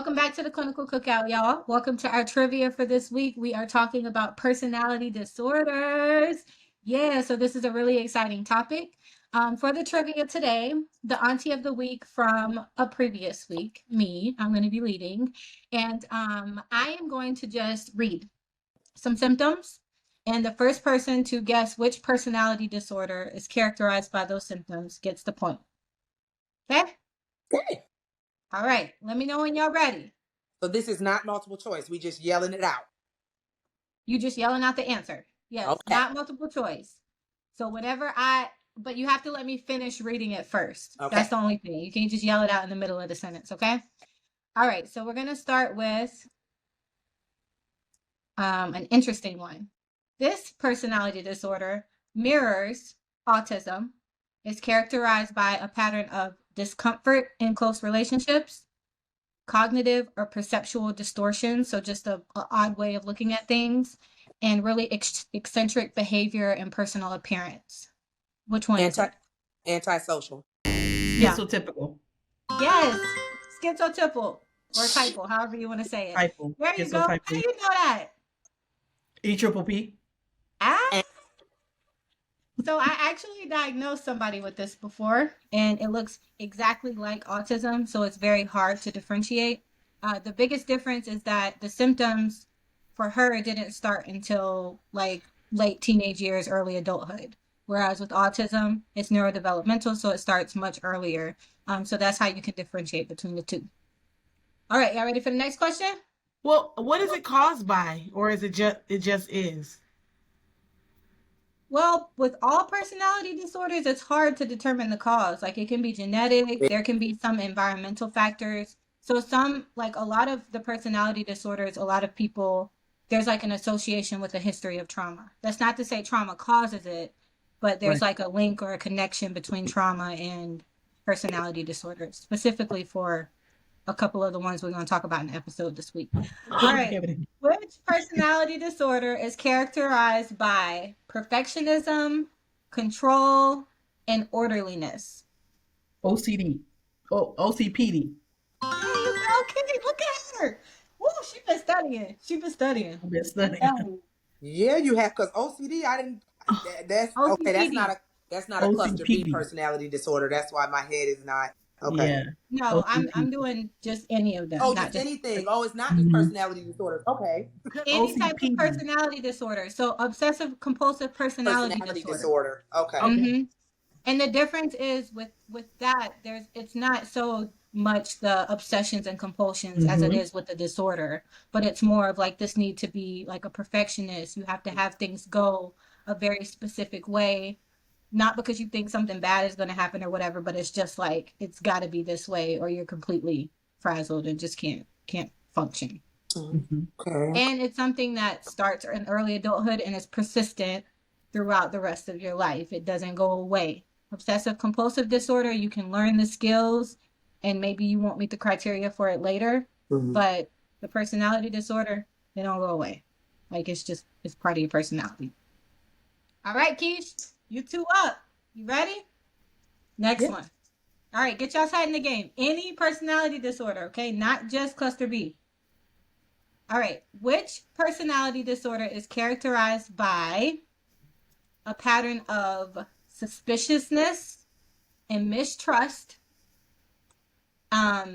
welcome back to the Clinical Cookout, y'all. Welcome to our trivia for this week. We are talking about personality disorders. Yeah, so this is a really exciting topic. For the trivia today, the auntie of the week from a previous week, me, I'm going to be leading. And I am going to just read some symptoms. And the first person to guess which personality disorder is characterized by those symptoms gets the point. Okay? Okay. All right. Let me know when y'all ready. So this is not multiple choice. We just yelling it out. You just yelling out the answer. Yes, Okay. not multiple choice. So but you have to let me finish reading it first. Okay. That's the only thing. You can't just yell it out in the middle of the sentence, okay? All right, so we're going to start with an interesting one. This personality disorder mirrors autism. It's characterized by a pattern of discomfort in close relationships, cognitive or perceptual distortion, so just a odd way of looking at things, and really eccentric behavior and personal appearance. Which one is it? Antisocial. Yeah. Schizotypical. Yes, schizotypal or typal, however you want to say it. Typal. There you go. How do you know that? E-triple-P. Ah. So I actually diagnosed somebody with this before, and it looks exactly like autism, so it's very hard to differentiate. The biggest difference is that the symptoms for her didn't start until like late teenage years, early adulthood. Whereas with autism, it's neurodevelopmental, so it starts much earlier. So that's how you can differentiate between the two. All right, y'all ready for the next question? Well, what is it caused by, or is it just is? Well, with all personality disorders, it's hard to determine the cause. Like it can be genetic, there can be some environmental factors. So like a lot of the personality disorders, a lot of people, there's like an association with a history of trauma. That's not to say trauma causes it, but there's like a link or a connection between trauma and personality disorders, specifically for a couple of the ones we're going to talk about in the episode this week. All right. Which personality disorder is characterized by perfectionism, control, and orderliness? OCD. Oh, OCPD. Okay, look at her. Woo, she's been studying. I've been studying. Yeah, you have, because OCD, I didn't. That's OCPD. okay. That's not a cluster B OCPD. personality disorder. That's why my head is not okay. Yeah. No, I'm doing just any of them. Oh, not just anything. Oh, it's not just personality disorders. Okay. Any type of personality disorder. So obsessive compulsive personality disorder. Okay. Mm-hmm. And the difference is with that, it's not so much the obsessions and compulsions as it is with the disorder, but it's more of like this need to be like a perfectionist. You have to have things go a very specific way, not because you think something bad is going to happen or whatever, but it's just like it's got to be this way or you're completely frazzled and just can't function. Okay. And it's something that starts in early adulthood and is persistent throughout the rest of your life. It doesn't go away. Obsessive compulsive disorder, you can learn the skills and maybe you won't meet the criteria for it later, but the personality disorder, they don't go away. Like it's part of your personality. All right, Keish, you two up. You ready? Next one. All right, get y'all's head in the game. Any personality disorder, okay? Not just cluster B. All right, which personality disorder is characterized by a pattern of suspiciousness and mistrust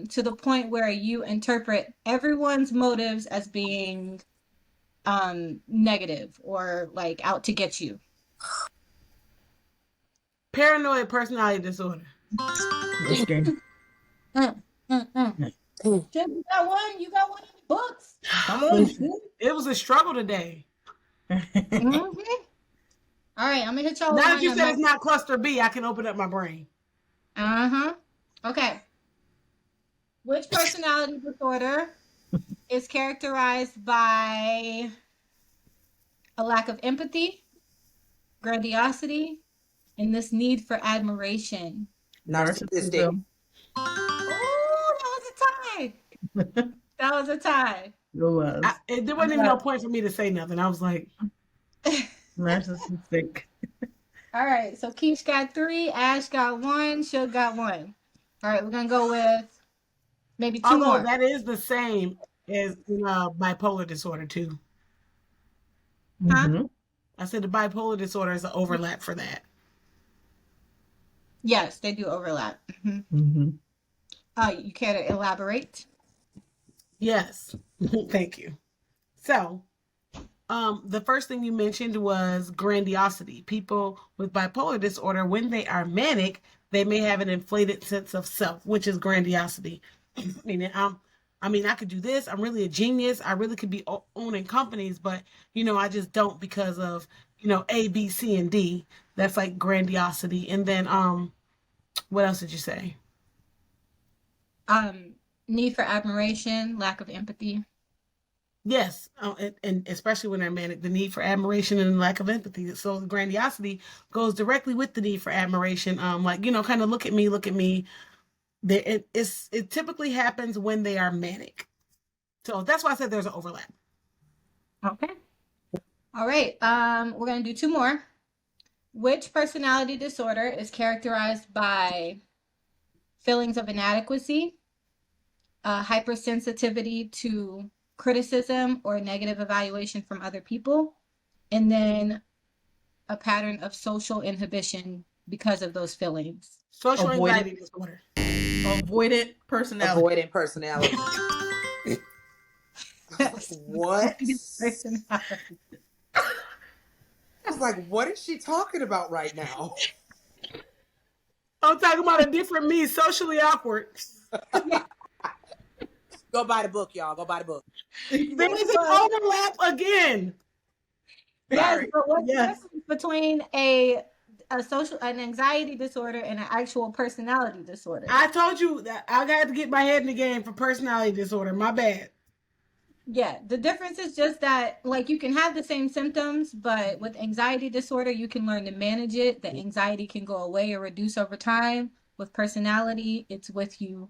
to the point where you interpret everyone's motives as being negative or like out to get you? Paranoid personality disorder. Jim, you got one? You got one in the books? Come on. It was a struggle today. All right, I'm gonna hit y'all. Now that you said it's not cluster B, I can open up my brain. Okay. Which personality disorder is characterized by a lack of empathy, grandiosity, and this need for admiration? Narcissistic. Oh, that was a tie. That was a tie. There wasn't even no point for me to say nothing. I was like, narcissistic. All right, so Keish got 3, Ash got 1, Shug got 1. All right, we're gonna go with Maybe two Although more. that is the same as bipolar disorder too. Huh? Mm-hmm. I said the bipolar disorder is an overlap for that. Yes, they do overlap. Mm-hmm. You care to elaborate? Yes. Thank you. So, the first thing you mentioned was grandiosity. People with bipolar disorder, when they are manic, they may have an inflated sense of self, which is grandiosity. Meaning, I could do this. I'm really a genius. I really could be owning companies, but I just don't because of A, B, C, and D. That's like grandiosity. And then, what else did you say? Um, Need for admiration, lack of empathy. Yes, and especially when they're manic, the need for admiration and lack of empathy. So grandiosity goes directly with the need for admiration. Kind of look at me, look at me. It typically happens when they are manic. So that's why I said there's an overlap. Okay. All right. We're gonna do two more. Which personality disorder is characterized by feelings of inadequacy, hypersensitivity to criticism or negative evaluation from other people, and then a pattern of social inhibition because of those feelings? Social Avoidant, anxiety disorder. avoidant personality. Avoidant personality. What? Personality. I was like, what is she talking about right now? I'm talking about a different me, socially awkward. Go buy the book, y'all. Go buy the book. There is an overlap again. Yes, Sorry. but what's the Yes. difference between an anxiety disorder and an actual personality disorder? I told you that I got to get my head in the game for personality disorder. My bad. Yeah, the difference is just that, like, you can have the same symptoms, but with anxiety disorder, you can learn to manage it. The anxiety can go away or reduce over time. With personality, it's with you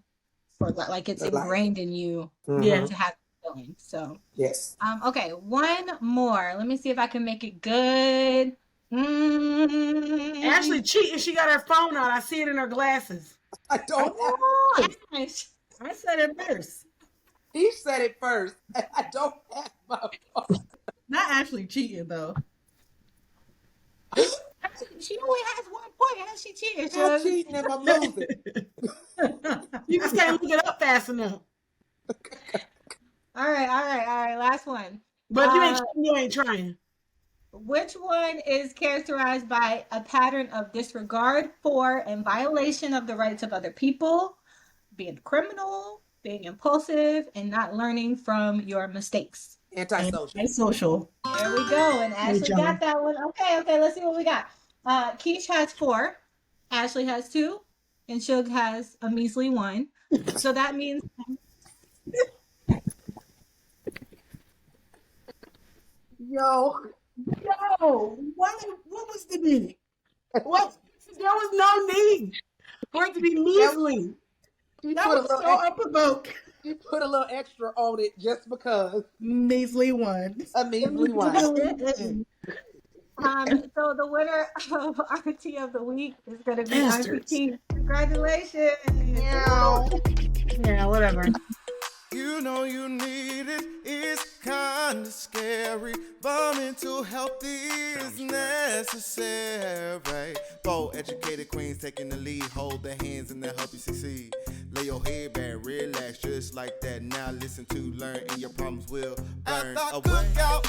for like it's The life. ingrained in you Yeah. to have feelings. So, Yes. okay, one more. Let me see if I can make it good. Ashley cheating. She got her phone out. I see it in her glasses. I don't have. Oh, Ash. I said it first. He said it first. I don't have my phone. Not actually cheating though. She only has 1 point. How's she cheating? I'm cheating if I'm losing. You just can't look it up fast enough. All right. Last one. But you ain't trying. Which one is characterized by a pattern of disregard for and violation of the rights of other people, being criminal, being impulsive, and not learning from your mistakes? Antisocial. Antisocial. There we go. And Ashley job. got that one. Okay, let's see what we got. Keish has 4, Ashley has 2, and Shug has a measly 1. So that means Yo. What was the need? What? There was no need for it to be measly. That was so unprovoked. You put a little extra on it just because. Measly one. A measly one. So the winner of Auntie of the Week is going to be Auntie Bastards. Keish. Congratulations. Yeah, whatever. You know you need it, it's kinda scary, but mental health is necessary. 4 educated queens taking the lead, hold their hands and they'll help you succeed. Lay your head back, relax just like that. Now listen to learn and your problems will burn away. Cookout,